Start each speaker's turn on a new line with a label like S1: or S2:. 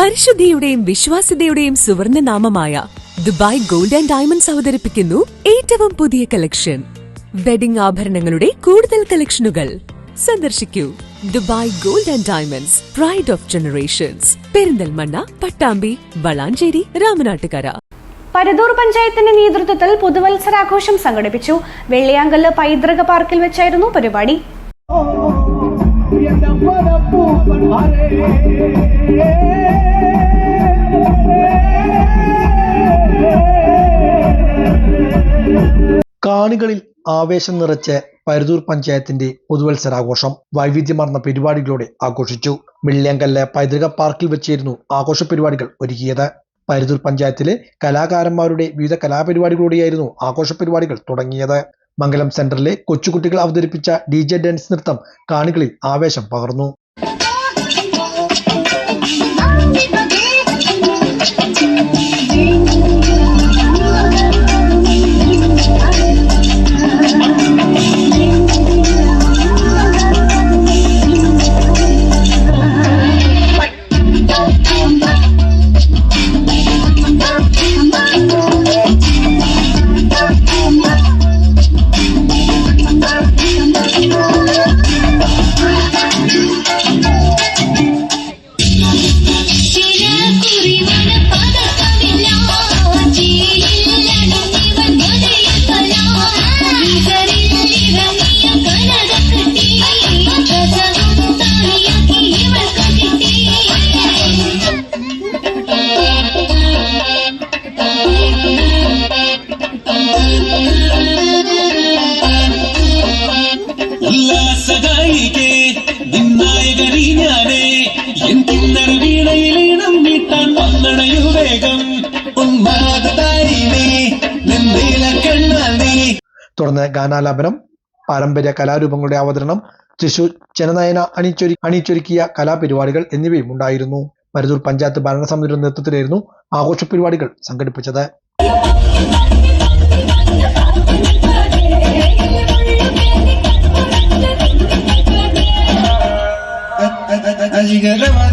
S1: പരിശുദ്ധിയുടെയും വിശ്വാസ്യതയുടെയും സുവർണ നാമമായ Dubai gold and diamonds അവതരിപ്പിക്കുന്നു ഏറ്റവും പുതിയ കളക്ഷൻ. വെഡിംഗ് ആഭരണങ്ങളുടെ കൂടുതൽ കളക്ഷനുകൾ സന്ദർശിക്കൂ. Dubai gold and diamonds, pride of generations, Perinthalmanna, Pattambi, Valanchery, Ramanattukara.
S2: Paruthur പഞ്ചായത്തിന്റെ നേതൃത്വത്തിൽ പുതുവത്സരാഘോഷം സംഘടിപ്പിച്ചു. വെള്ളിയാങ്കല്ല് പൈതൃക പാർക്കിൽ വെച്ചായിരുന്നു പരിപാടി.
S3: കാണികളിൽ ആവേശം നിറച്ച് പരുതൂർ പഞ്ചായത്തിന്റെ പുതുവത്സരാഘോഷം വൈവിധ്യമാർന്ന പരിപാടികളോടെ ആഘോഷിച്ചു. വെള്ളിയാങ്കല്ല് പൈതൃക പാർക്കിൽ വെച്ചായിരുന്നു ആഘോഷ പരിപാടികൾ ഒരുക്കിയത്. പരുതൂർ പഞ്ചായത്തിലെ കലാകാരന്മാരുടെ വിവിധ കലാപരിപാടികളോടെയായിരുന്നു ആഘോഷ പരിപാടികൾ തുടങ്ങിയത്. മംഗലം സെന്ററിലെ കൊച്ചുകുട്ടികൾ അവതരിപ്പിച്ച DJ ഡാൻസ് നൃത്തം കാണികളിൽ ആവേശം പകർന്നു. തുടർന്ന് ഗാനാലാപനം, പാരമ്പര്യ കലാരൂപങ്ങളുടെ അവതരണം, തൃശൂർ ജനനയന അണിച്ചൊരുക്കിയ കലാപരിപാടികൾ എന്നിവയും ഉണ്ടായിരുന്നു. പരുതൂർ പഞ്ചായത്ത് ഭരണസമിതിയുടെ നേതൃത്വത്തിലായിരുന്നു ആഘോഷ പരിപാടികൾ സംഘടിപ്പിച്ചത്.
S4: As you get